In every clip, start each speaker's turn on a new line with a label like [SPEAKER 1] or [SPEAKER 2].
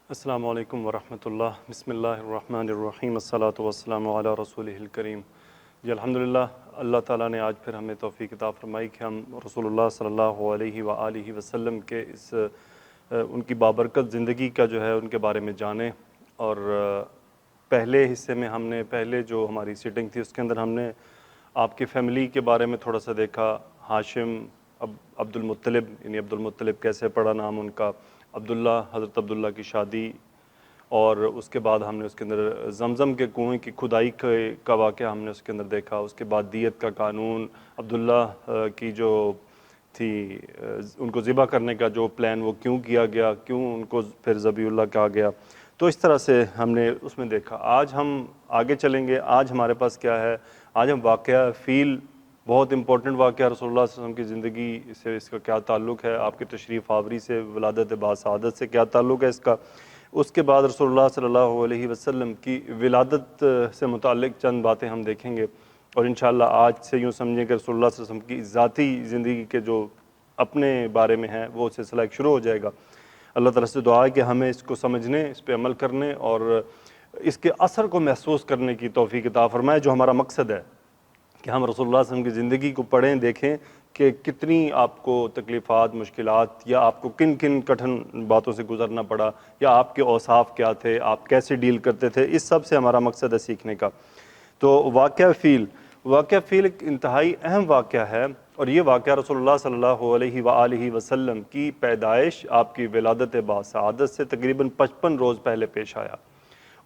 [SPEAKER 1] السلام علیکم ورحمۃ اللہ۔ بسم اللہ الرحمن الرحیم، الصلاۃ والسلام علی رسولہ الکریم۔ جی الحمدللہ، اللہ تعالیٰ نے آج پھر ہمیں توفیق عطا فرمائی کہ ہم رسول اللہ صلی اللہ علیہ وآلہ وسلم کے ان کی بابرکت زندگی کا جو ہے ان کے بارے میں جانیں۔ اور پہلے حصے میں ہم نے پہلے جو ہماری سیٹنگ تھی اس کے اندر ہم نے آپ کی فیملی کے بارے میں تھوڑا سا دیکھا۔ ہاشم، عبد المطلب، یعنی عبد المطلب کیسے پڑا نام ان کا، عبداللہ، حضرت عبداللہ کی شادی، اور اس کے بعد ہم نے اس کے اندر زمزم کے کنویں کی کھدائی کا واقعہ ہم نے اس کے اندر دیکھا۔ اس کے بعد دیت کا قانون، عبداللہ کی جو تھی ان کو ذبح کرنے کا جو پلان وہ کیوں کیا گیا، کیوں ان کو پھر ذبیح اللہ کہا گیا، تو اس طرح سے ہم نے اس میں دیکھا۔ آج ہم آگے چلیں گے۔ آج ہمارے پاس کیا ہے؟ آج ہم واقعہ فیل، بہت امپورٹنٹ واقعہ رسول اللہ صلی اللہ علیہ وسلم کی زندگی سے اس کا کیا تعلق ہے، آپ کی تشریف آوری سے، ولادت باسعادت سے کیا تعلق ہے اس کا۔ اس کے بعد رسول اللہ صلی اللہ علیہ وسلم کی ولادت سے متعلق چند باتیں ہم دیکھیں گے، اور انشاءاللہ آج سے یوں سمجھیں کہ رسول اللہ صلی اللہ علیہ وسلم کی ذاتی زندگی کے جو اپنے بارے میں ہے وہ سلسلہ ایک شروع ہو جائے گا۔ اللہ تعالیٰ سے دعا ہے کہ ہمیں اس کو سمجھنے، اس پہ عمل کرنے اور اس کے اثر کو محسوس کرنے کی توفیق عطا فرمائے، جو ہمارا مقصد ہے کہ ہم رسول اللہ صلی اللہ علیہ وسلم کی زندگی کو پڑھیں، دیکھیں کہ کتنی آپ کو تکلیفات، مشکلات، یا آپ کو کن کن کٹھن باتوں سے گزرنا پڑا، یا آپ کے اوصاف کیا تھے، آپ کیسے ڈیل کرتے تھے، اس سب سے ہمارا مقصد ہے سیکھنے کا۔ تو واقعہ فیل ایک انتہائی اہم واقعہ ہے، اور یہ واقعہ رسول اللہ صلی اللہ علیہ وآلہ وسلم کی پیدائش، آپ کی ولادت باسعادت سے تقریباً 55 روز پہلے پیش آیا،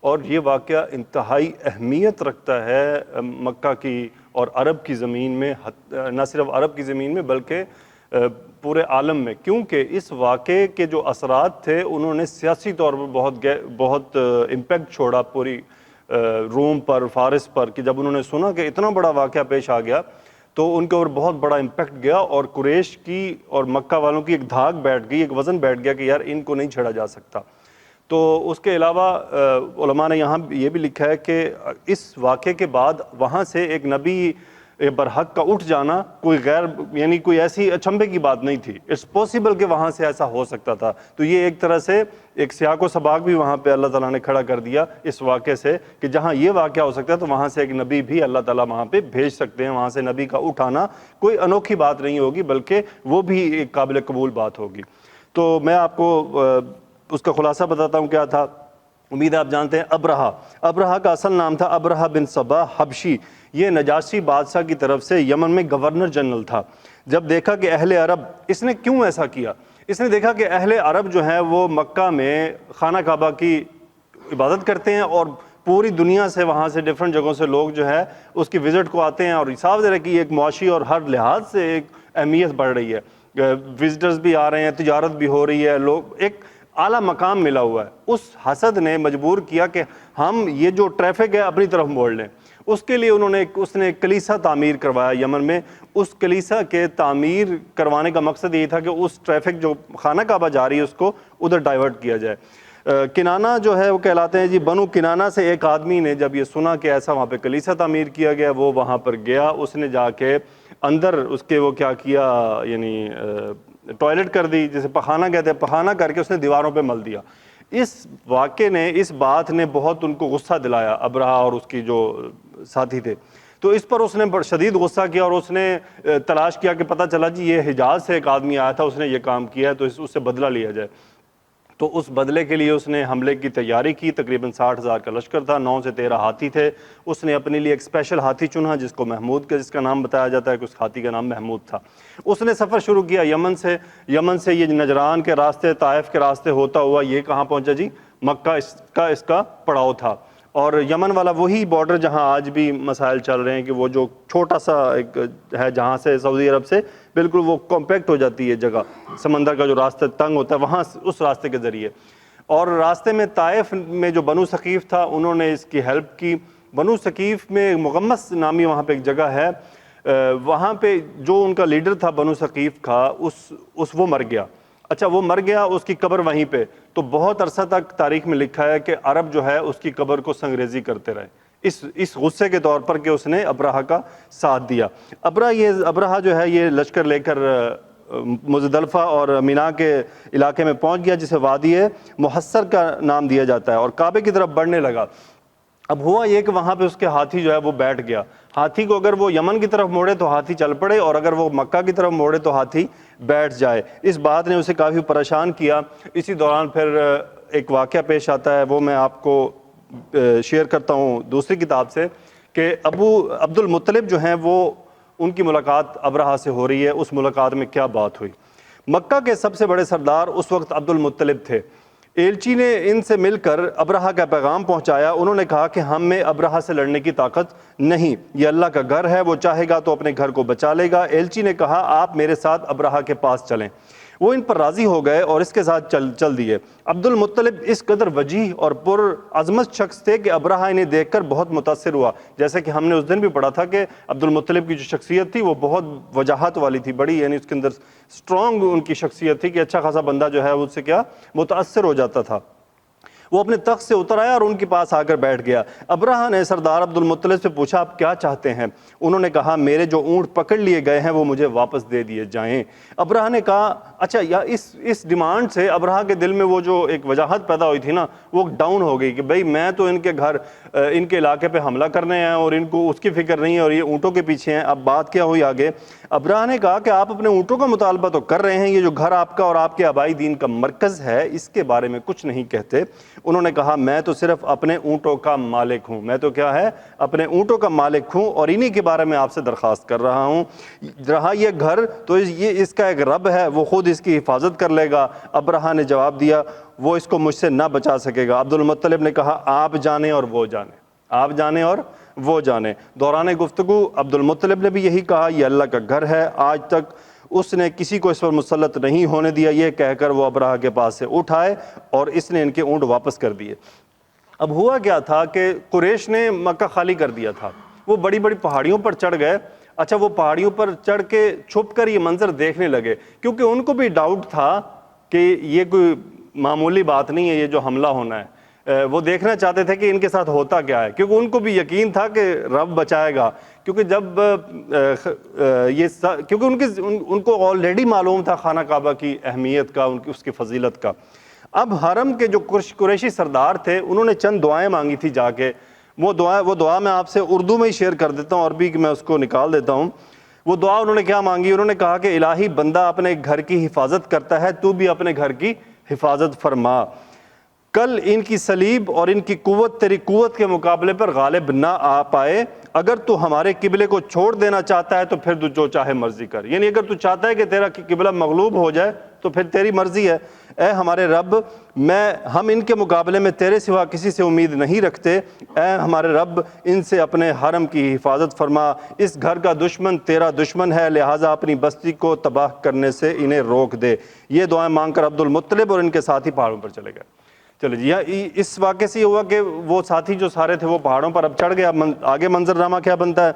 [SPEAKER 1] اور یہ واقعہ انتہائی اہمیت رکھتا ہے مکہ کی اور عرب کی زمین میں، نہ صرف عرب کی زمین میں بلکہ پورے عالم میں، کیونکہ اس واقعے کے جو اثرات تھے انہوں نے سیاسی طور پر بہت امپیکٹ چھوڑا پوری روم پر، فارس پر، کہ جب انہوں نے سنا کہ اتنا بڑا واقعہ پیش آ گیا تو ان کے اوپر بہت بڑا امپیکٹ گیا، اور قریش کی اور مکہ والوں کی ایک دھاک بیٹھ گئی، ایک وزن بیٹھ گیا کہ یار ان کو نہیں چھڑا جا سکتا۔ تو اس کے علاوہ علماء نے یہاں یہ بھی لکھا ہے کہ اس واقعے کے بعد وہاں سے ایک نبی برحق کا اٹھ جانا کوئی یعنی کوئی ایسی اچنبھے کی بات نہیں تھی، اٹس پاسبل کہ وہاں سے ایسا ہو سکتا تھا۔ تو یہ ایک طرح سے ایک سیاق و سباق بھی وہاں پہ اللہ تعالیٰ نے کھڑا کر دیا اس واقعے سے، کہ جہاں یہ واقعہ ہو سکتا ہے تو وہاں سے ایک نبی بھی اللہ تعالیٰ وہاں پہ بھیج سکتے ہیں، وہاں سے نبی کا اٹھانا کوئی انوکھی بات نہیں ہوگی، بلکہ وہ بھی ایک قابل قبول بات ہوگی۔ تو میں آپ کو اس کا خلاصہ بتاتا ہوں کیا تھا۔ امید آپ جانتے ہیں ابرہہ کا اصل نام تھا ابرہہ بن صبا حبشی۔ یہ نجاشی بادشاہ کی طرف سے یمن میں گورنر جنرل تھا۔ جب دیکھا کہ اہل عرب، اس نے کیوں ایسا کیا؟ اس نے دیکھا کہ اہل عرب جو ہیں وہ مکہ میں خانہ کعبہ کی عبادت کرتے ہیں، اور پوری دنیا سے، وہاں سے ڈیفرنٹ جگہوں سے لوگ جو ہے اس کی وزٹ کو آتے ہیں، اور صاف ظاہر ہے کہ ایک معاشی اور ہر لحاظ سے ایک اہمیت بڑھ رہی ہے، وزٹرز بھی آ رہے ہیں، تجارت بھی ہو رہی ہے، لوگ ایک اعلیٰ مقام ملا ہوا ہے۔ اس حسد نے مجبور کیا کہ ہم یہ جو ٹریفک ہے اپنی طرف موڑ لیں۔ اس کے لیے اس نے ایک کلیسا تعمیر کروایا یمن میں۔ اس کلیسا کے تعمیر کروانے کا مقصد یہ تھا کہ اس ٹریفک جو خانہ کعبہ جا رہی ہے اس کو ادھر ڈائیورٹ کیا جائے۔ کنانہ جو ہے وہ کہلاتے ہیں جی، بنو کنانہ سے ایک آدمی نے جب یہ سنا کہ ایسا وہاں پہ کلیسا تعمیر کیا گیا، وہ وہاں پر گیا، اس نے جا کے اندر اس کے وہ کیا کیا، یعنی ٹوائلٹ کر دی، جسے پخانہ کہتے ہیں، پخانہ کر کے اس نے دیواروں پہ مل دیا۔ اس واقعے نے، اس بات نے بہت ان کو غصہ دلایا، ابرہہ اور اس کی جو ساتھی تھے۔ تو اس پر اس نے شدید غصہ کیا، اور اس نے تلاش کیا کہ پتہ چلا جی یہ حجاز سے ایک آدمی آیا تھا، اس نے یہ کام کیا ہے، تو اس سے بدلہ لیا جائے۔ تو اس بدلے کے لیے اس نے حملے کی تیاری کی۔ تقریباً 60,000 کا لشکر تھا، 9 سے 13 ہاتھی تھے۔ اس نے اپنے لیے ایک اسپیشل ہاتھی چنا جس کو محمود جس کا نام بتایا جاتا ہے کہ اس ہاتھی کا نام محمود تھا۔ اس نے سفر شروع کیا یمن سے یہ نجران کے راستے، طائف کے راستے ہوتا ہوا یہ کہاں پہنچا جی؟ مکہ اس کا پڑاؤ تھا۔ اور یمن والا وہی بارڈر جہاں آج بھی مسائل چل رہے ہیں، کہ وہ جو چھوٹا سا ایک ہے جہاں سے سعودی عرب سے بالکل وہ کمپیکٹ ہو جاتی ہے جگہ، سمندر کا جو راستہ تنگ ہوتا ہے وہاں اس راستے کے ذریعے۔ اور راستے میں طائف میں جو بنو ثقیف تھا انہوں نے اس کی ہیلپ کی۔ بنو ثقیف میں مغمس نامی وہاں پہ ایک جگہ ہے، وہاں پہ جو ان کا لیڈر تھا بنو ثقیف کا وہ مر گیا۔ اچھا وہ مر گیا، اس کی قبر وہیں پہ، تو بہت عرصہ تک تاریخ میں لکھا ہے کہ عرب جو ہے اس کی قبر کو سنگریزی کرتے رہے، اس غصے کے طور پر کہ اس نے ابرہہ کا ساتھ دیا۔ ابرہہ جو ہے یہ لشکر لے کر مزدلفہ اور مینا کے علاقے میں پہنچ گیا جسے وادی محصر کا نام دیا جاتا ہے، اور کعبے کی طرف بڑھنے لگا۔ اب ہوا یہ کہ وہاں پہ اس کے ہاتھی جو ہے وہ بیٹھ گیا۔ ہاتھی کو اگر وہ یمن کی طرف موڑے تو ہاتھی چل پڑے، اور اگر وہ مکہ کی طرف موڑے تو ہاتھی بیٹھ جائے۔ اس بات نے اسے کافی پریشان کیا۔ اسی دوران پھر ایک واقعہ پیش آتا ہے، وہ میں آپ کو شیئر کرتا ہوں دوسری کتاب سے، کہ ابو عبد المطلب جو ہیں وہ ان کی ملاقات ابرہہ سے ہو رہی ہے۔ اس ملاقات میں کیا بات ہوئی؟ مکہ کے سب سے بڑے سردار اس وقت عبد المطلب تھے۔ ایلچی نے ان سے مل کر ابرہہ کا پیغام پہنچایا۔ انہوں نے کہا کہ ہم میں ابرہہ سے لڑنے کی طاقت نہیں، یہ اللہ کا گھر ہے، وہ چاہے گا تو اپنے گھر کو بچا لے گا۔ ایلچی نے کہا آپ میرے ساتھ ابرہہ کے پاس چلیں۔ وہ ان پر راضی ہو گئے اور اس کے ساتھ چل دیے۔ عبد المطلب اس قدر وجیح اور پر عظمت شخص تھے کہ ابرہہ انہیں دیکھ کر بہت متاثر ہوا۔ جیسے کہ ہم نے اس دن بھی پڑھا تھا کہ عبد المطلب کی جو شخصیت تھی وہ بہت وجاہت والی تھی، بڑی، یعنی اس کے اندر سٹرونگ ان کی شخصیت تھی کہ اچھا خاصا بندہ جو ہے اس سے کیا متاثر ہو جاتا تھا۔ وہ اپنے تخت سے اتر آیا اور ان کے پاس آ کر بیٹھ گیا۔ ابرہہ نے سردار عبد المطلب سے پوچھا آپ کیا چاہتے ہیں؟ انہوں نے کہا میرے جو اونٹ پکڑ لیے گئے ہیں وہ مجھے واپس دے دیے جائیں۔ ابرہہ نے کہا اچھا، یا اس ڈیمانڈ سے ابرہہ کے دل میں وہ جو ایک وجاہت پیدا ہوئی تھی نا وہ ڈاؤن ہو گئی کہ بھئی میں تو ان کے گھر ان کے علاقے پہ حملہ کرنے ہیں اور ان کو اس کی فکر نہیں ہے اور یہ اونٹوں کے پیچھے ہیں۔ اب بات کیا ہوئی آگے؟ ابرہہ نے کہا کہ آپ اپنے اونٹوں کا مطالبہ تو کر رہے ہیں، یہ جو گھر آپ کا اور آپ کے آبائی دین کا مرکز ہے اس کے بارے میں کچھ نہیں کہتے۔ انہوں نے کہا میں تو صرف اپنے اونٹوں کا مالک ہوں، میں تو کیا ہے اپنے اونٹوں کا مالک ہوں اور انہی کے بارے میں آپ سے درخواست کر رہا ہوں۔ رہا یہ گھر تو یہ اس کا ایک رب ہے، وہ خود اس کی حفاظت کر لے گا۔ ابرہہ نے جواب دیا وہ اس کو مجھ سے نہ بچا سکے گا۔ عبد المطلب نے کہا آپ جانیں اور وہ جانیں، آپ جانیں اور وہ جانے۔ دوران گفتگو عبد المطلب نے بھی یہی کہا یہ اللہ کا گھر ہے، آج تک اس نے کسی کو اس پر مسلط نہیں ہونے دیا۔ یہ کہہ کر وہ ابرہہ کے پاس سے اٹھ آئے اور اس نے ان کے اونٹ واپس کر دیے۔ اب ہوا کیا تھا کہ قریش نے مکہ خالی کر دیا تھا، وہ بڑی بڑی پہاڑیوں پر چڑھ گئے۔ اچھا، وہ پہاڑیوں پر چڑھ کے چھپ کر یہ منظر دیکھنے لگے، کیونکہ ان کو بھی ڈاؤٹ تھا کہ یہ کوئی معمولی بات نہیں ہے، یہ جو حملہ ہونا ہے۔ وہ دیکھنا چاہتے تھے کہ ان کے ساتھ ہوتا کیا ہے، کیونکہ ان کو بھی یقین تھا کہ رب بچائے گا، کیونکہ جب کیونکہ ان کو آلریڈی معلوم تھا خانہ کعبہ کی اہمیت کا، اس کی فضیلت کا۔ اب حرم کے جو قریشی سردار تھے انہوں نے چند دعائیں مانگی تھی جا کے۔ وہ دعا میں آپ سے اردو میں ہی شیئر کر دیتا ہوں، عربی میں اس کو نکال دیتا ہوں۔ وہ دعا انہوں نے کیا مانگی؟ انہوں نے کہا کہ الہی بندہ اپنے گھر کی حفاظت کرتا ہے، تو بھی اپنے گھر کی حفاظت فرما۔ کل ان کی صلیب اور ان کی قوت تیری قوت کے مقابلے پر غالب نہ آ پائے۔ اگر تو ہمارے قبلے کو چھوڑ دینا چاہتا ہے تو پھر تو جو چاہے مرضی کر، یعنی اگر تو چاہتا ہے کہ تیرا قبلہ مغلوب ہو جائے تو پھر تیری مرضی ہے۔ اے ہمارے رب، ہم ان کے مقابلے میں تیرے سوا کسی سے امید نہیں رکھتے۔ اے ہمارے رب، ان سے اپنے حرم کی حفاظت فرما۔ اس گھر کا دشمن تیرا دشمن ہے، لہٰذا اپنی بستی کو تباہ کرنے سے انہیں روک دے۔ یہ دعائیں مانگ کر عبد المطلب اور ان کے ساتھی پہاڑوں پر چلے گئے۔ چلو جی، اس واقعے سے یہ ہوا کہ وہ ساتھی جو سارے تھے وہ پہاڑوں پر اب چڑھ گئے۔ آگے منظرنامہ کیا بنتا ہے؟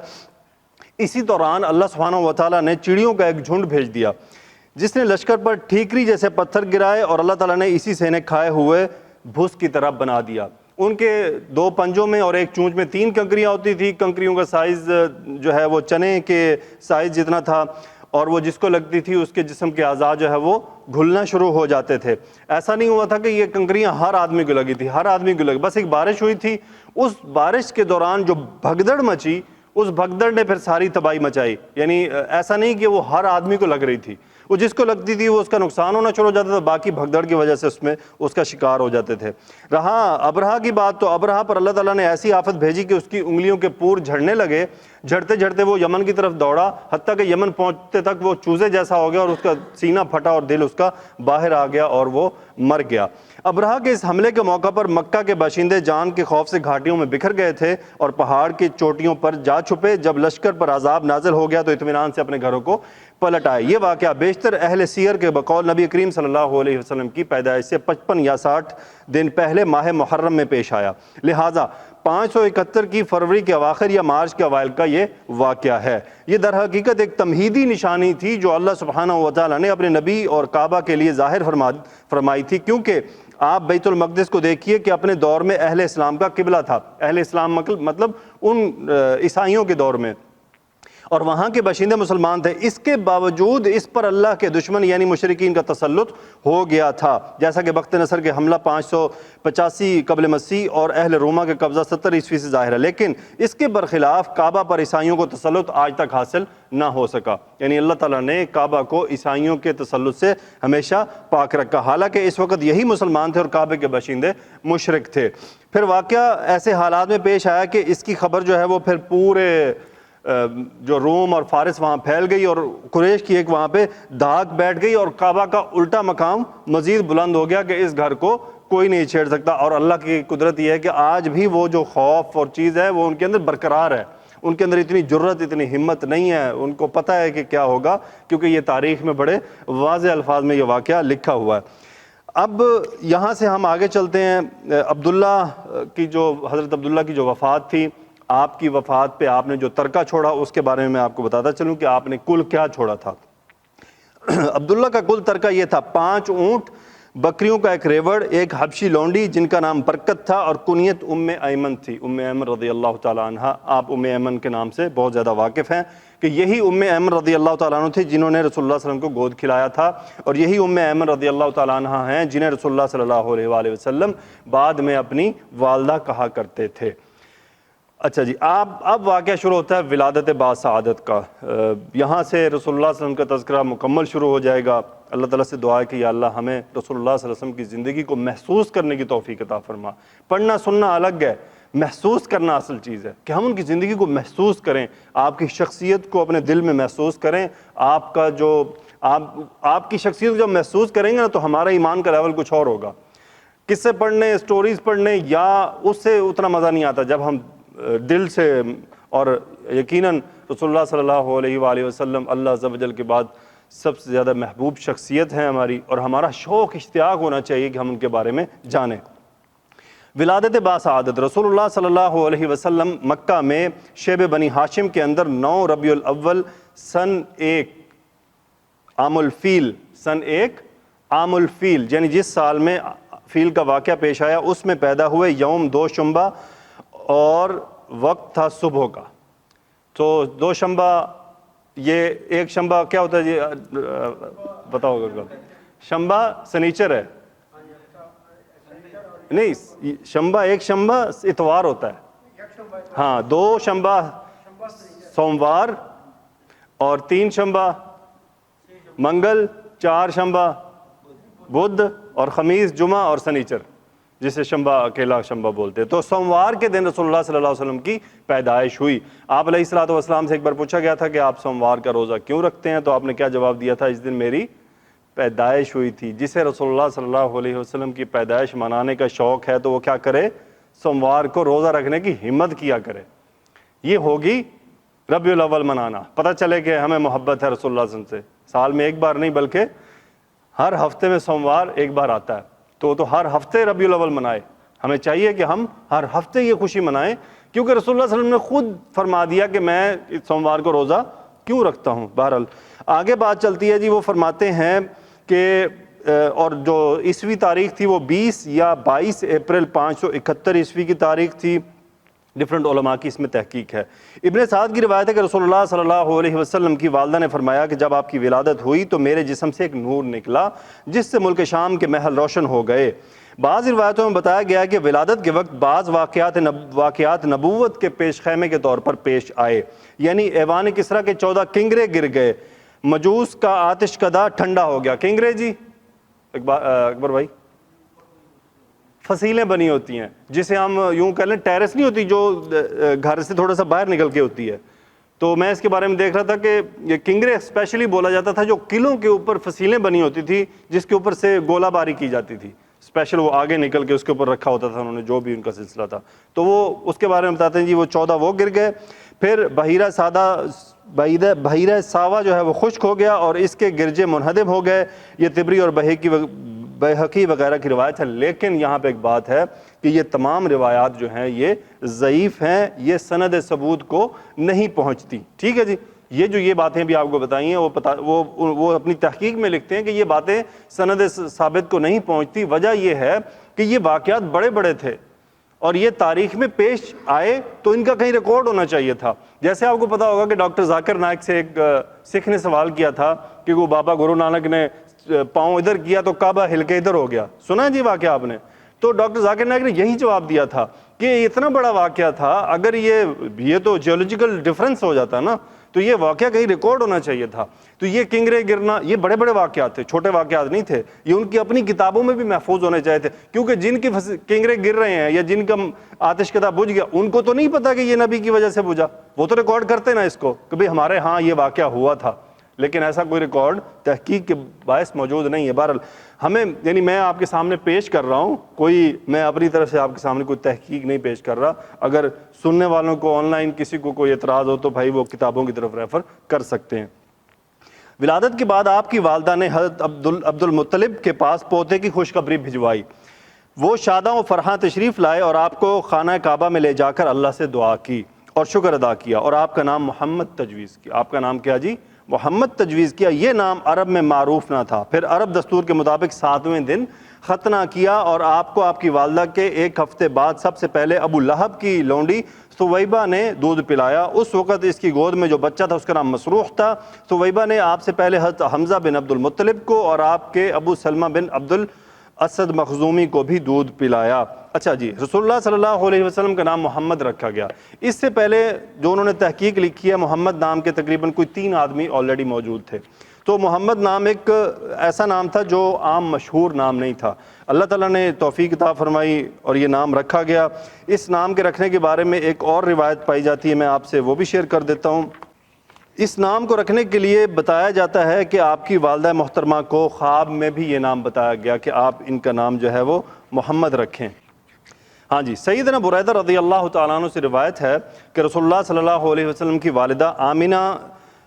[SPEAKER 1] اسی دوران اللہ سبحانہ و تعالیٰ نے چڑیوں کا ایک جھنڈ بھیج دیا جس نے لشکر پر ٹھیکری جیسے پتھر گرائے، اور اللہ تعالیٰ نے اسی سے انہیں کھائے ہوئے بھس کی طرح بنا دیا۔ ان کے 2 پنجوں میں اور ایک چونچ میں 3 کنکریاں ہوتی تھی۔ کنکریوں کا سائز جو ہے وہ چنے کے سائز جتنا تھا، اور وہ جس کو لگتی تھی اس کے جسم کے اعضاء جو ہے وہ گھلنا شروع ہو جاتے تھے۔ ایسا نہیں ہوا تھا کہ یہ کنکریاں ہر آدمی کو لگی تھی، ہر آدمی کو لگی، بس ایک بارش ہوئی تھی، اس بارش کے دوران جو بھگدڑ مچی، اس بھگدڑ نے پھر ساری تباہی مچائی۔ یعنی ایسا نہیں کہ وہ ہر آدمی کو لگ رہی تھی، وہ جس کو لگتی تھی وہ اس کا نقصان ہونا شروع ہو جاتا تھا، باقی بھگدڑ کی وجہ سے اس کا شکار ہو جاتے تھے۔ رہا ابرہہ کی بات، تو ابرہہ پر اللہ تعالیٰ نے ایسی آفت بھیجی کہ اس کی انگلیوں کے پور جھڑنے لگے۔ جھڑتے جھڑتے وہ یمن کی طرف دوڑا، حتیٰ کہ یمن پہنچتے تک وہ چوزے جیسا ہو گیا اور اس کا سینہ پھٹا اور دل اس کا باہر آ گیا اور وہ مر گیا۔ ابرہہ کے اس حملے کے موقع پر مکہ کے باشندے جان کے خوف سے گھاٹیوں میں بکھر گئے تھے اور پہاڑ کی چوٹیوں پر جا چھپے۔ جب لشکر پر عذاب نازل ہو گیا تو اطمینان سے اپنے گھروں کو پلٹ آئے۔ یہ واقعہ بیشتر اہل سیر کے بقول نبی کریم صلی اللہ علیہ وسلم کی پیدائش سے 55 یا 60 دن پہلے ماہ محرم میں پیش آیا، لہٰذا 571 کی فروری کے اواخر یا مارچ کے اوائل کا یہ واقعہ ہے۔ یہ در حقیقت ایک تمہیدی نشانی تھی جو اللہ سبحانہ و تعالیٰ نے اپنے نبی اور کعبہ کے لیے ظاہر فرمائی تھی، کیونکہ آپ بیت المقدس کو دیکھیے کہ اپنے دور میں اہل اسلام کا قبلہ تھا۔ اہل اسلام مطلب ان عیسائیوں کے دور میں
[SPEAKER 2] اور وہاں کے باشندے مسلمان تھے، اس کے باوجود اس پر اللہ کے دشمن یعنی مشرکین کا تسلط ہو گیا تھا، جیسا کہ بخت نصر کے حملہ 585 قبل مسیح اور اہل روما کے قبضہ 70 عیسوی سے ظاہر ہے، لیکن اس کے برخلاف کعبہ پر عیسائیوں کو تسلط آج تک حاصل نہ ہو سکا، یعنی اللہ تعالیٰ نے کعبہ کو عیسائیوں کے تسلط سے ہمیشہ پاک رکھا، حالانکہ اس وقت یہی مسلمان تھے اور کعبے کے باشندے مشرک تھے۔ پھر واقعہ ایسے حالات میں پیش آیا کہ اس کی خبر جو ہے وہ پھر پورے جو روم اور فارس وہاں پھیل گئی اور قریش کی ایک وہاں پہ دھاک بیٹھ گئی اور کعبہ کا الٹا مقام مزید بلند ہو گیا کہ اس گھر کو کوئی نہیں چھیڑ سکتا۔ اور اللہ کی قدرت یہ ہے کہ آج بھی وہ جو خوف اور چیز ہے وہ ان کے اندر برقرار ہے، ان کے اندر اتنی جرت اتنی ہمت نہیں ہے، ان کو پتہ ہے کہ کیا ہوگا، کیونکہ یہ تاریخ میں بڑے واضح الفاظ میں یہ واقعہ لکھا ہوا ہے۔ اب یہاں سے ہم آگے چلتے ہیں، حضرت عبداللہ کی جو وفات تھی، آپ کی وفات پہ آپ نے جو ترکہ چھوڑا اس کے بارے میں آپ کو بتاتا چلوں کہ آپ نے کل کیا چھوڑا تھا۔ عبداللہ کا کل ترکہ یہ تھا: 5 اونٹ، بکریوں کا ایک ریوڑ، ایک حبشی لونڈی جن کا نام برکت تھا اور کنیت ام ایمن تھی۔ ام ایمن رضی اللہ تعالیٰ عنہ، آپ ام ایمن کے نام سے بہت زیادہ واقف ہیں کہ یہی ام ایمن رضی اللہ تعالیٰ عنہ تھی جنہوں نے رسول اللہ صلی اللہ علیہ وسلم کو گود کھلایا تھا، اور یہی ام ایمن رضی اللہ تعالیٰ عنہ ہیں جنہیں رسول اللہ صلی اللہ علیہ وآلہ وسلم بعد میں اپنی والدہ کہا کرتے تھے۔ اچھا جی، اب واقعہ شروع ہوتا ہے ولادت باسعادت کا۔ یہاں سے رسول اللہ صلی اللہ علیہ وسلم کا تذکرہ مکمل شروع ہو جائے گا۔ اللہ تعالیٰ سے دعا ہے کہ یا اللہ ہمیں رسول اللہ صلی اللہ علیہ وسلم کی زندگی کو محسوس کرنے کی توفیق عطا فرما۔ پڑھنا سننا الگ ہے، محسوس کرنا اصل چیز ہے کہ ہم ان کی زندگی کو محسوس کریں، آپ کی شخصیت کو اپنے دل میں محسوس کریں۔ آپ کی شخصیت کو جب محسوس کریں گے نا تو ہمارا ایمان کا لیول کچھ اور ہوگا۔ قصے پڑھنے، سٹوریز پڑھنے یا اس سے اتنا مزہ نہیں آتا جب ہم دل سے، اور یقیناً رسول اللہ صلی اللہ علیہ وآلہ وسلم اللہ عز و جل کے بعد سب سے زیادہ محبوب شخصیت ہیں ہماری، اور ہمارا شوق اشتیاق ہونا چاہیے کہ ہم ان کے بارے میں جانیں۔ ولادت باسعادت: رسول اللہ صلی اللہ علیہ وسلم مکہ میں شیب بنی ہاشم کے اندر 9 ربیع الاول سن 1 عام الفیل یعنی جس سال میں فیل کا واقعہ پیش آیا اس میں پیدا ہوئے۔ یوم دوشنبہ اور وقت تھا صبح کا۔ تو دوشنبہ، یہ ایک شنبہ کیا ہوتا ہے جی بتاؤ گا؟ شنبہ سنیچر ہے، نہیں شنبہ، ایک شنبہ اتوار ہوتا ہے، ہاں 2 شنبہ سوموار، اور 3 شنبہ منگل، 4 شنبہ بدھ، اور خمیس جمعہ اور سنیچر، جسے شنبہ اکیلا شنبہ بولتے ہیں۔ تو سوموار کے دن رسول اللہ صلی اللہ علیہ وسلم کی پیدائش ہوئی۔ آپ علیہ الصلوۃ والسلام سے ایک بار پوچھا گیا تھا کہ آپ سوموار کا روزہ کیوں رکھتے ہیں؟ تو آپ نے کیا جواب دیا تھا؟ اس دن میری پیدائش ہوئی تھی۔ جسے رسول اللہ صلی اللہ علیہ وسلم کی پیدائش منانے کا شوق ہے تو وہ کیا کرے؟ سوموار کو روزہ رکھنے کی ہمت کیا کرے۔ یہ ہوگی ربیع الاول منانا، پتہ چلے کہ ہمیں محبت ہے رسول اللہ صلی اللہ علیہ وسلم سے۔ سال میں ایک بار نہیں بلکہ ہر ہفتے میں سوموار ایک بار آتا ہے، تو ہر ہفتے ربیع الاول منائے۔ ہمیں چاہیے کہ ہم ہر ہفتے یہ خوشی منائیں، کیونکہ رسول اللہ صلی اللہ علیہ وسلم نے خود فرما دیا کہ میں سوموار کو روزہ کیوں رکھتا ہوں۔ بہرحال آگے بات چلتی ہے جی، وہ فرماتے ہیں کہ اور جو عیسوی تاریخ تھی وہ 20 یا 22 اپریل 571 عیسوی کی تاریخ تھی۔ ڈفرنٹ علماء کی اس میں تحقیق ہے۔ ابن سعد کی روایت ہے کہ رسول اللہ صلی اللہ علیہ وسلم کی والدہ نے فرمایا کہ جب آپ کی ولادت ہوئی تو میرے جسم سے ایک نور نکلا جس سے ملک شام کے محل روشن ہو گئے۔ بعض روایتوں میں بتایا گیا ہے کہ ولادت کے وقت بعض واقعات نبوت کے پیش خیمے کے طور پر پیش آئے، یعنی ایوان کسریٰ کے 14 کنگرے گر گئے، مجوس کا آتش کدہ ٹھنڈا ہو گیا۔ کنگرے جی اکبر بھائی فصیلیں بنی ہوتی ہیں، جسے ہم یوں کہہ لیں ٹیرس نہیں ہوتی جو گھر سے تھوڑا سا باہر نکل کے ہوتی ہے۔ تو میں اس کے بارے میں دیکھ رہا تھا کہ یہ کنگرے اسپیشلی بولا جاتا تھا جو قلعوں کے اوپر فصیلیں بنی ہوتی تھی جس کے اوپر سے گولہ باری کی جاتی تھی، اسپیشل وہ آگے نکل کے اس کے اوپر رکھا ہوتا تھا انہوں نے، جو بھی ان کا سلسلہ تھا۔ تو وہ اس کے بارے میں بتاتے ہیں جی، وہ 14 وہ گر گئے۔ پھر بحیرہ ساوا جو ہے وہ خشک ہو گیا اور اس کے گرجے منہدم ہو گئے۔ یہ طبری اور بحقی وغیرہ کی روایت ہے، لیکن یہاں پہ ایک بات ہے کہ یہ تمام روایات جو ہیں یہ ضعیف ہیں، یہ سند ثبوت کو نہیں پہنچتی۔ ٹھیک ہے جی، یہ باتیں بھی آپ کو بتائی ہیں، وہ اپنی تحقیق میں لکھتے ہیں کہ یہ باتیں سند ثابت کو نہیں پہنچتی۔ وجہ یہ ہے کہ یہ واقعات بڑے بڑے تھے اور یہ تاریخ میں پیش آئے تو ان کا کہیں ریکارڈ ہونا چاہیے تھا. جیسے آپ کو پتا ہوگا کہ ڈاکٹر ذاکر نائک سے ایک سکھ نے سوال کیا تھا کہ وہ بابا گرو نانک نے پاؤں ادھر کیا تو کعبہ ہل کے ادھر ہو گیا. سنا ہے جی واقعہ آپ نے؟ تو ڈاکٹر ذاکر نائک نے یہی جواب دیا تھا کہ اتنا بڑا واقعہ تھا, اگر یہ تو جیولوجیکل ڈفرینس ہو جاتا نا, تو یہ واقعہ کہیں ریکارڈ ہونا چاہیے تھا. تو یہ کنگرے گرنا یہ بڑے بڑے واقعات تھے, چھوٹے واقعات نہیں تھے. یہ ان کی اپنی کتابوں میں بھی محفوظ ہونے چاہیے تھے, کیونکہ جن کی کنگرے گر رہے ہیں یا جن کا آتش کدہ بجھ گیا, ان کو تو نہیں پتا کہ یہ نبی کی وجہ سے بجھا. وہ تو ریکارڈ کرتے نا اس کو کہ بھئی ہمارے ہاں یہ واقعہ ہوا تھا, لیکن ایسا کوئی ریکارڈ تحقیق کے باعث موجود نہیں ہے. بہرحال ہمیں یعنی میں آپ کے سامنے پیش کر رہا ہوں, میں اپنی طرف سے آپ کے سامنے کوئی تحقیق نہیں پیش کر رہا. اگر سننے والوں کو آن لائن کسی کو کوئی اعتراض ہو تو بھائی وہ کتابوں کی طرف ریفر کر سکتے ہیں. ولادت کے بعد آپ کی والدہ نے حضرت عبد المطلب کے پاس پوتے کی خوشخبری بھجوائی. وہ شاداں و فرحاں تشریف لائے اور آپ کو خانہ کعبہ میں لے جا کر اللہ سے دعا کی اور شکر ادا کیا, اور آپ کا نام محمد تجویز کیا. آپ کا نام کیا جی؟ محمد تجویز کیا. یہ نام عرب میں معروف نہ تھا. پھر عرب دستور کے مطابق 7ویں دن ختنہ کیا, اور آپ کو آپ کی والدہ کے 1 ہفتے بعد سب سے پہلے ابو لہب کی لونڈی ثویبہ نے دودھ پلایا. اس وقت اس کی گود میں جو بچہ تھا اس کا نام مسروح تھا. ثویبہ نے آپ سے پہلے حضرت حمزہ بن عبد المطلب کو اور آپ کے ابو سلمہ بن عبد الاسد مخزومی کو بھی دودھ پلایا. اچھا جی, رسول اللہ صلی اللہ علیہ وسلم کا نام محمد رکھا گیا. اس سے پہلے جو انہوں نے تحقیق لکھی ہے, محمد نام کے تقریباً کوئی 3 آدمی آلریڈی موجود تھے. تو محمد نام ایک ایسا نام تھا جو عام مشہور نام نہیں تھا. اللہ تعالیٰ نے توفیق عطا فرمائی اور یہ نام رکھا گیا. اس نام کے رکھنے کے بارے میں ایک اور روایت پائی جاتی ہے, میں آپ سے وہ بھی شیئر کر دیتا ہوں. اس نام کو رکھنے کے لیے بتایا جاتا ہے کہ آپ کی والدہ محترمہ کو خواب میں بھی یہ نام بتایا گیا کہ آپ ان کا نام جو ہے وہ محمد رکھیں. ہاں جی, سیدنا بریدہ رضی اللہ تعالیٰ عنہ سے روایت ہے کہ رسول اللہ صلی اللہ علیہ وسلم کی والدہ آمینہ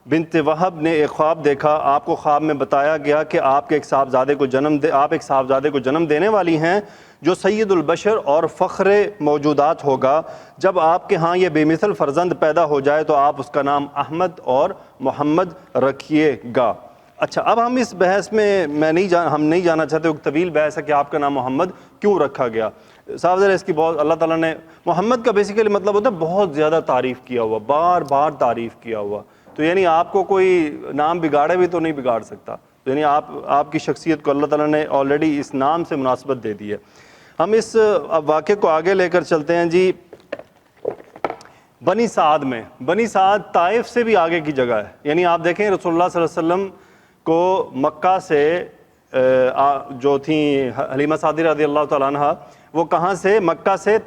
[SPEAKER 2] بنت وہب نے ایک خواب دیکھا. آپ کو خواب میں بتایا گیا کہ آپ ایک صاحبزادے کو جنم دینے والی ہیں جو سید البشر اور فخر موجودات ہوگا. جب آپ کے ہاں یہ بے مثل فرزند پیدا ہو جائے تو آپ اس کا نام احمد اور محمد رکھیے گا. اچھا, اب ہم اس بحث میں ہم نہیں جانا چاہتے, ایک طویل بحث ہے کہ آپ کا نام محمد کیوں رکھا گیا. صاحب ذرا اس کی بہت اللہ تعالیٰ نے محمد کا بیسیکلی مطلب ہوتا ہے بہت زیادہ تعریف کیا ہوا, بار بار تعریف کیا ہوا. تو یعنی آپ کو کوئی نام بگاڑے بھی تو نہیں بگاڑ سکتا. تو یعنی آپ کی شخصیت کو اللہ تعالیٰ نے آلریڈی اس نام سے مناسبت دے دی ہے. ہم اس واقعے کو آگے لے کر چلتے ہیں جی. بنی سعد میں, بنی سعد طائف سے بھی آگے کی جگہ ہے. یعنی آپ دیکھیں رسول اللہ صلی اللہ علیہ وسلم کو مکہ سے جو تھیں حلیمہ سعدیہ رضی اللہ تعالیٰ عنہ, وہ کہاں سے؟ مکہ سے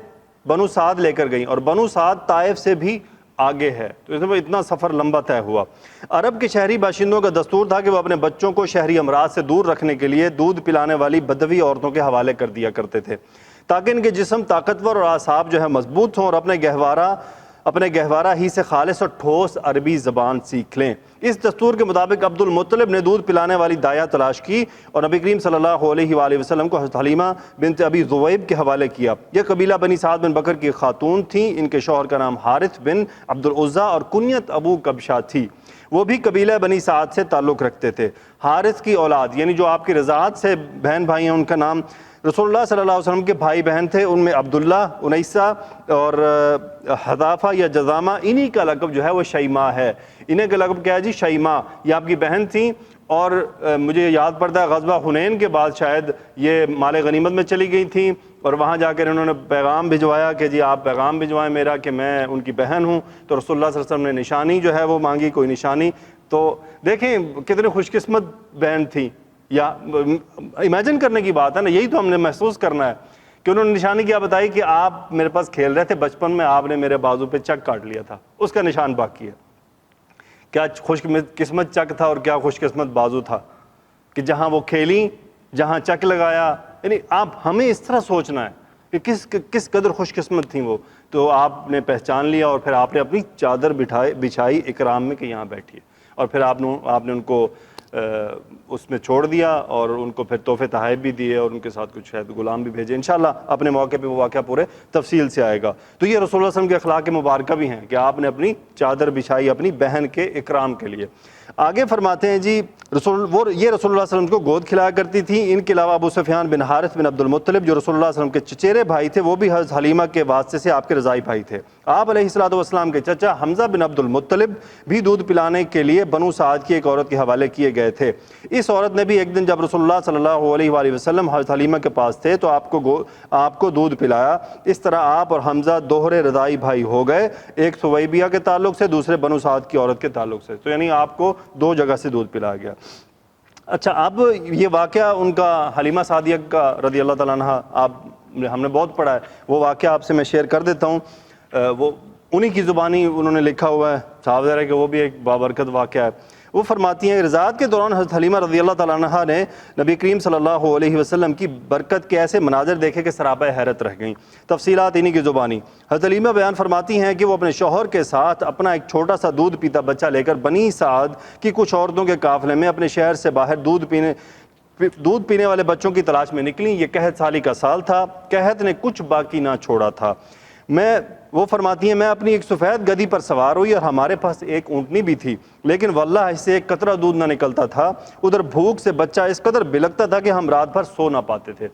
[SPEAKER 2] بنو سعد لے کر گئیں, اور بنو سعد طائف سے بھی آگے ہے. تو اس میں اتنا سفر لمبا طے ہوا. عرب کے شہری باشندوں کا دستور تھا کہ وہ اپنے بچوں کو شہری امراض سے دور رکھنے کے لیے دودھ پلانے والی بدوی عورتوں کے حوالے کر دیا کرتے تھے تاکہ ان کے جسم طاقتور اور اعصاب جو ہے مضبوط ہوں اور اپنے گہوارہ ہی سے خالص اور ٹھوس عربی زبان سیکھ لیں. اس دستور کے مطابق عبد المطلب نے دودھ پلانے والی دایا تلاش کی اور نبی کریم صلی اللہ علیہ وآلہ وسلم کو حضرت حلیمہ بنت ابی ذؤیب کے حوالے کیا. یہ قبیلہ بنی سعد بن بکر کی خاتون تھیں. ان کے شوہر کا نام حارث بن عبد العزیٰ اور کنیت ابو کبشہ تھی. وہ بھی قبیلہ بنی سعد سے تعلق رکھتے تھے. حارث کی اولاد یعنی جو آپ کی رضاعت سے بہن بھائی ہیں, ان کا نام رسول اللہ صلی اللہ علیہ وسلم کے بھائی بہن تھے. ان میں عبداللہ, انیسہ اور حذافہ یا جزامہ, انہی کا لقب جو ہے وہ شیماء ہے. انہیں کا لقب کیا ہے جی؟ شیماء. یہ آپ کی بہن تھیں, اور مجھے یاد پڑتا ہے غزوہ حنین کے بعد شاید یہ مال غنیمت میں چلی گئی تھیں, اور وہاں جا کر انہوں نے پیغام بھجوایا کہ جی آپ پیغام بھجوائیں میرا کہ میں ان کی بہن ہوں. تو رسول اللہ صلی اللہ علیہ وسلم نے نشانی جو ہے وہ مانگی, کوئی نشانی. تو دیکھیں کتنے خوش قسمت بہن تھیں. یا امیجن کرنے کی بات ہے نا, یہی تو ہم نے محسوس کرنا ہے کہ انہوں نے نشانی کیا بتائی کہ آپ میرے پاس کھیل رہے تھے بچپن میں, آپ نے میرے بازو پہ چک کاٹ لیا تھا, اس کا نشان باقی ہے. کیا خوش قسمت چک تھا اور کیا خوش قسمت بازو تھا کہ جہاں وہ کھیلی, جہاں چک لگایا. یعنی ہمیں اس طرح سوچنا ہے کہ کس قدر خوش قسمت تھیں وہ. تو آپ نے پہچان لیا اور پھر آپ نے اپنی چادر بچھائی اکرام میں کہ یہاں بیٹھیے, اور پھر آپ نے ان کو اس میں چھوڑ دیا اور ان کو پھر تحفے تحائف بھی دیے اور ان کے ساتھ کچھ شاید غلام بھی بھیجے. انشاءاللہ اپنے موقع پہ وہ واقعہ پورے تفصیل سے آئے گا. تو یہ رسول اللہ صلی اللہ علیہ وسلم کے اخلاق مبارکہ بھی ہیں کہ آپ نے اپنی چادر بچھائی اپنی بہن کے اکرام کے لیے. آگے فرماتے ہیں جی یہ رسول اللہ صلی اللہ علیہ وسلم کو گود کھلایا کرتی تھی. ان کے علاوہ ابو سفیان بن حارث بن عبد المطلب جو رسول اللہ صلی اللہ علیہ وسلم کے چچیرے بھائی تھے وہ بھی حضرت حلیمہ کے واسطے سے آپ کے رضائی بھائی تھے. آپ علیہ الصلوۃ والسلام کے چچا حمزہ بن عبد المطلب بھی دودھ پلانے کے لیے بنو سعد کی ایک عورت کے حوالے کیے گئے تھے. اس عورت نے بھی ایک دن جب رسول اللہ صلی اللہ علیہ وآلہ وسلم حضرت حلیمہ کے پاس تھے تو آپ کو دودھ پلایا. اس طرح آپ اور حمزہ دوہرے رضائی بھائی ہو گئے, ایک ثویبیہ کے تعلق سے دوسرے بنو سعد کی عورت کے تعلق سے. تو یعنی آپ کو دو جگہ سے دودھ پلایا گیا. اچھا اب یہ واقعہ ان کا حلیمہ سعدیہ کا رضی اللہ تعالیٰ عنہ ہم نے بہت پڑھا ہے, وہ واقعہ آپ سے میں شیئر کر دیتا ہوں. وہ انہی کی زبانی انہوں نے لکھا ہوا ہے, صاحب ظاہر ہے کہ وہ بھی ایک بابرکت واقعہ ہے. وہ فرماتی ہیں رضاعت کے دوران حضرت حلیمہ رضی اللہ تعالیٰ عنہ نے نبی کریم صلی اللہ علیہ وسلم کی برکت کے ایسے مناظر دیکھے کہ سراپہ حیرت رہ گئیں. تفصیلات انہی کی زبانی. حضرت حلیمہ بیان فرماتی ہیں کہ وہ اپنے شوہر کے ساتھ اپنا ایک چھوٹا سا دودھ پیتا بچہ لے کر بنی سعد کی کچھ عورتوں کے قافلے میں اپنے شہر سے باہر دودھ پینے والے بچوں کی تلاش میں نکلیں. یہ قحط سالی کا سال تھا, قحط نے کچھ باقی نہ چھوڑا تھا. وہ فرماتی ہیں میں اپنی ایک سفید گدھی پر سوار ہوئی اور ہمارے پاس ایک اونٹنی بھی تھی, لیکن واللہ اس سے ایک قطرہ دودھ نہ نکلتا تھا. ادھر بھوک سے بچہ اس قدر بلکتا تھا کہ ہم رات بھر سو نہ پاتے تھے.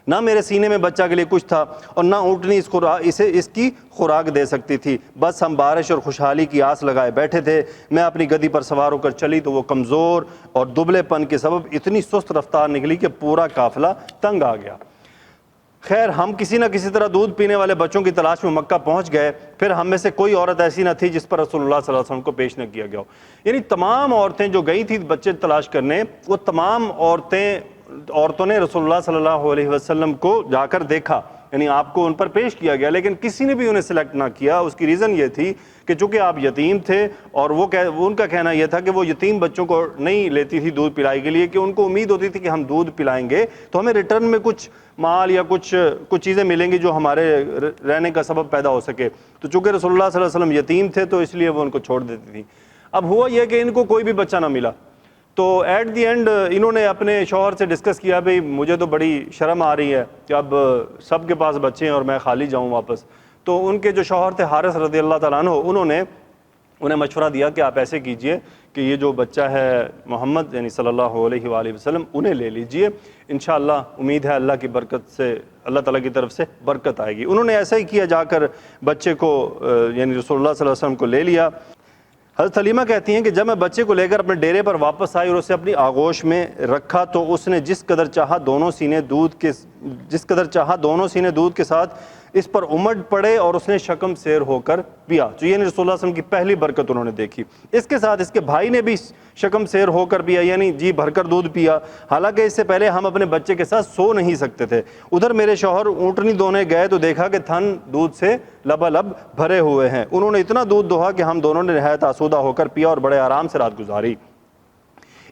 [SPEAKER 2] نہ میرے سینے میں بچہ کے لیے کچھ تھا اور نہ اونٹنی اس کی خوراک دے سکتی تھی. بس ہم بارش اور خوشحالی کی آس لگائے بیٹھے تھے. میں اپنی گدھی پر سوار ہو کر چلی تو وہ کمزور اور دبلے پن کے سبب اتنی سست رفتار نکلی کہ پورا قافلہ تنگ آ گیا. خیر ہم کسی نہ کسی طرح دودھ پینے والے بچوں کی تلاش میں مکہ پہنچ گئے. پھر ہم میں سے کوئی عورت ایسی نہ تھی جس پر رسول اللہ صلی اللہ علیہ وسلم کو پیش نہ کیا گیا ہو. یعنی تمام عورتیں جو گئی تھیں بچے تلاش کرنے, وہ تمام عورتوں نے رسول اللہ صلی اللہ علیہ وسلم کو جا کر دیکھا, یعنی آپ کو ان پر پیش کیا گیا, لیکن کسی نے بھی انہیں سلیکٹ نہ کیا. اس کی ریزن یہ تھی کہ چونکہ آپ یتیم تھے اور وہ ان کا کہنا یہ تھا کہ وہ یتیم بچوں کو نہیں لیتی تھی دودھ پلائی کے لیے, کہ ان کو امید ہوتی تھی کہ ہم دودھ پلائیں گے تو ہمیں ریٹرن میں کچھ مال یا کچھ چیزیں ملیں گی جو ہمارے رہنے کا سبب پیدا ہو سکے. تو چونکہ رسول اللہ صلی اللہ علیہ وسلم یتیم تھے تو اس لیے وہ ان کو چھوڑ دیتی تھی. اب ہوا یہ کہ ان کو کوئی بھی بچہ نہ ملا, تو ایٹ دی اینڈ انہوں نے اپنے شوہر سے ڈسکس کیا بھئی مجھے تو بڑی شرم آ رہی ہے کہ اب سب کے پاس بچے ہیں اور میں خالی جاؤں واپس. تو ان کے جو شوہر تھے حارث رضی اللہ تعالیٰ عنہ, انہوں نے انہیں مشورہ دیا کہ آپ ایسے کیجئے کہ یہ جو بچہ ہے محمد یعنی صلی اللہ علیہ وآلہ وسلم انہیں لے لیجئے, انشاءاللہ امید ہے اللہ کی برکت سے, اللہ تعالیٰ کی طرف سے برکت آئے گی. انہوں نے ایسا ہی کیا, جا کر بچے کو یعنی رسول اللہ صلی اللہ علیہ وسلم کو لے لیا. حضرت حلیمہ کہتی ہیں کہ جب میں بچے کو لے کر اپنے ڈیرے پر واپس آئی اور اسے اپنی آغوش میں رکھا تو اس نے جس قدر چاہا دونوں سینے دودھ کے ساتھ اس پر امڈ پڑے اور اس نے شکم سیر ہو کر پیا. تو یہ رسول اللہ صلی اللہ علیہ وسلم کی پہلی برکت انہوں نے دیکھی. اس کے ساتھ اس کے بھائی نے بھی شکم سیر ہو کر پیا, یعنی جی بھر کر دودھ پیا. حالانکہ اس سے پہلے ہم اپنے بچے کے ساتھ سو نہیں سکتے تھے. ادھر میرے شوہر اونٹنی دونے گئے تو دیکھا کہ تھن دودھ سے لبالب بھرے ہوئے ہیں. انہوں نے اتنا دودھ دوہا کہ ہم دونوں نے نہایت آسودہ ہو کر پیا اور بڑے آرام سے رات گزاری.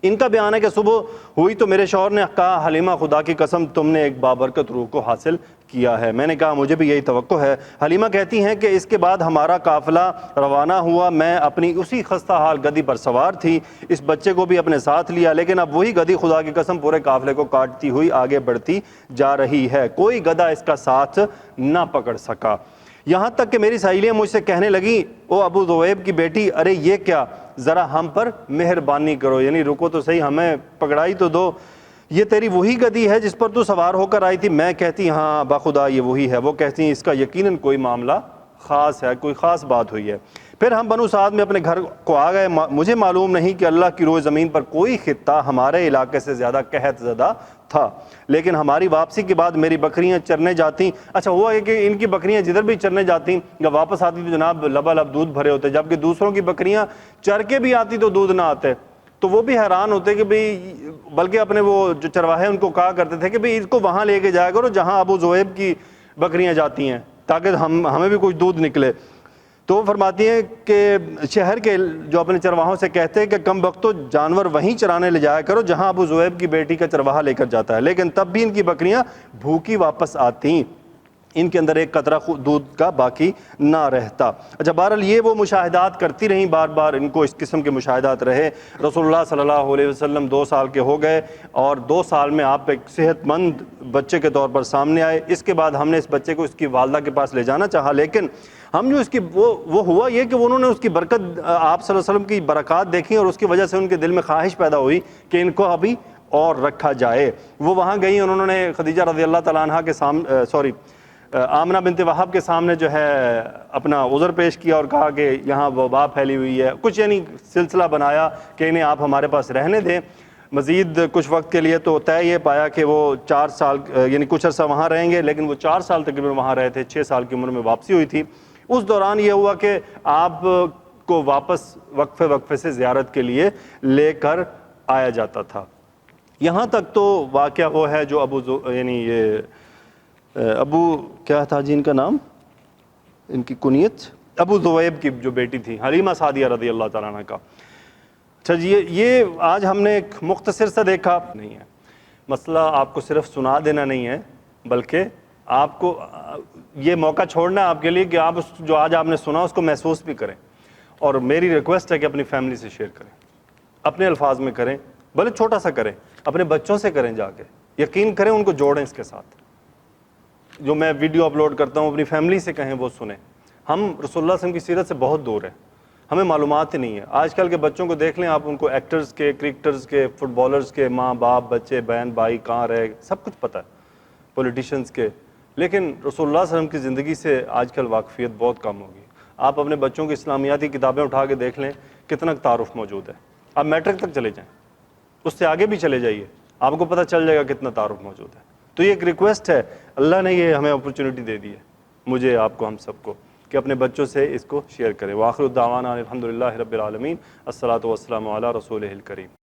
[SPEAKER 2] ان کا بیان ہے کہ صبح ہوئی تو میرے شوہر نے کہا حلیمہ خدا کی قسم تم نے ایک بابرکت روح کو حاصل کیا ہے. میں نے کہا مجھے بھی یہی توقع ہے. حلیمہ کہتی ہیں کہ اس کے بعد ہمارا قافلہ روانہ ہوا. میں اپنی اسی خستہ حال گدھی پر سوار تھی, اس بچے کو بھی اپنے ساتھ لیا, لیکن اب وہی گدھی خدا کی قسم پورے قافلے کو کاٹتی ہوئی آگے بڑھتی جا رہی ہے. کوئی گدھا اس کا ساتھ نہ پکڑ سکا. یہاں تک کہ میری سہیلیاں مجھ سے کہنے لگیں او ابو ذؤیب کی بیٹی, ارے یہ کیا, ذرا ہم پر مہربانی کرو, یعنی رکو تو صحیح, ہمیں پکڑائی تو دو. یہ تیری وہی گدھی ہے جس پر تو سوار ہو کر آئی تھی؟ میں کہتی ہاں باخدا یہ وہی ہے. وہ کہتی ہیں اس کا یقیناً کوئی معاملہ خاص ہے, کوئی خاص بات ہوئی ہے. پھر ہم بنو سعد میں اپنے گھر کو آ گئے. مجھے معلوم نہیں کہ اللہ کی روئے زمین پر کوئی خطہ ہمارے علاقے سے زیادہ قحط زدہ تھا, لیکن ہماری واپسی کے بعد میری بکریاں چرنے جاتی. اچھا ہوا ہے کہ ان کی بکریاں جدھر بھی چرنے جاتی جب واپس آتی تو جناب لبالب دودھ بھرے ہوتے, جبکہ دوسروں کی بکریاں چر کے بھی آتی تو دودھ نہ آتے. تو وہ بھی حیران ہوتے کہ بھئی, بلکہ اپنے وہ جو چرواہے ان کو کہا کرتے تھے کہ بھئی اس کو وہاں لے کے جایا کرو جہاں ابو ذؤیب کی بکریاں جاتی ہیں تاکہ ہمیں بھی کچھ دودھ نکلے. تو وہ فرماتی ہیں کہ شہر کے جو اپنے چرواہوں سے کہتے ہیں کہ کم بختو جانور وہیں چرانے لے جایا کرو جہاں ابو ذؤیب کی بیٹی کا چرواہا لے کر جاتا ہے, لیکن تب بھی ان کی بکریاں بھوکی واپس آتی. ان کے اندر ایک قطرہ دودھ کا باقی نہ رہتا۔ اچھا بہرحال یہ وہ مشاہدات کرتی رہیں، بار بار ان کو اس قسم کے مشاہدات رہے۔ رسول اللہ صلی اللہ علیہ وسلم 2 سال کے ہو گئے اور 2 سال میں آپ ایک صحت مند بچے کے طور پر سامنے آئے۔ اس کے بعد ہم نے اس بچے کو اس کی والدہ کے پاس لے جانا چاہا، لیکن ہم جو اس کی وہ ہوا یہ کہ انہوں نے اس کی برکت، آپ صلی اللہ علیہ وسلم کی برکات دیکھی اور اس کی وجہ سے ان کے دل میں خواہش پیدا ہوئی کہ ان کو ابھی اور رکھا جائے۔ وہ وہاں گئیں، انہوں نے خدیجہ رضی اللہ تعالیٰ عنہ کے سامنے آمنہ بنت وہب کے سامنے جو ہے اپنا عذر پیش کیا اور کہا کہ یہاں وبا پھیلی ہوئی ہے، کچھ یعنی سلسلہ بنایا کہ انہیں آپ ہمارے پاس رہنے دیں مزید کچھ وقت کے لیے۔ تو طے یہ پایا کہ وہ 4 سال یعنی کچھ عرصہ وہاں رہیں گے، لیکن وہ 4 سال تقریباً وہاں رہے تھے، 6 سال کی عمر میں واپسی ہوئی تھی۔ اس دوران یہ ہوا کہ آپ کو واپس وقفے سے زیارت کے لیے لے کر آیا جاتا تھا۔ یہاں تک تو واقعہ وہ ہے جو یعنی یہ ابو کیا تھا جن کا نام، ان کی کنیت ابو ذؤیب کی جو بیٹی تھی حلیمہ سعدیہ رضی اللہ تعالیٰ عنہ کا۔ اچھا جی یہ آج ہم نے ایک مختصر سا دیکھا نہیں ہے، مسئلہ آپ کو صرف سنا دینا نہیں ہے، بلکہ آپ کو یہ موقع چھوڑنا ہے آپ کے لیے کہ آپ جو آج آپ نے سنا اس کو محسوس بھی کریں، اور میری ریکویسٹ ہے کہ اپنی فیملی سے شیئر کریں، اپنے الفاظ میں کریں، بھلے چھوٹا سا کریں، اپنے بچوں سے کریں، جا کے یقین کریں ان کو جوڑیں اس کے ساتھ۔ جو میں ویڈیو اپلوڈ کرتا ہوں اپنی فیملی سے کہیں، وہ سنیں۔ ہم رسول اللہ صلی اللہ علیہ وسلم کی سیرت سے بہت دور ہیں، ہمیں معلومات ہی نہیں ہے۔ آج کل کے بچوں کو دیکھ لیں آپ، ان کو ایکٹرز کے، کرکٹرز کے، فٹ بالرز کے ماں باپ، بچے، بہن بھائی کہاں رہے، سب کچھ پتہ ہے، پولیٹیشنز کے، لیکن رسول اللہ صلی اللہ علیہ وسلم کی زندگی سے آج کل واقفیت بہت کم ہوگی۔ آپ اپنے بچوں کی اسلامیاتی کتابیں اٹھا کے دیکھ لیں، کتنا تعارف موجود ہے۔ آپ میٹرک تک چلے جائیں، اس سے آگے بھی چلے جائیے، آپ کو پتہ چل جائے گا کتنا تعارف موجود ہے۔ تو یہ ایک ریکویسٹ ہے، اللہ نے یہ ہمیں اپرچونٹی دے دی ہے، مجھے، آپ کو، ہم سب کو، کہ اپنے بچوں سے اس کو شیئر کریں۔ وآخر الدعوانا الحمدللہ رب العالمین، الصلاۃ والسلام علی رسولہ الکریم۔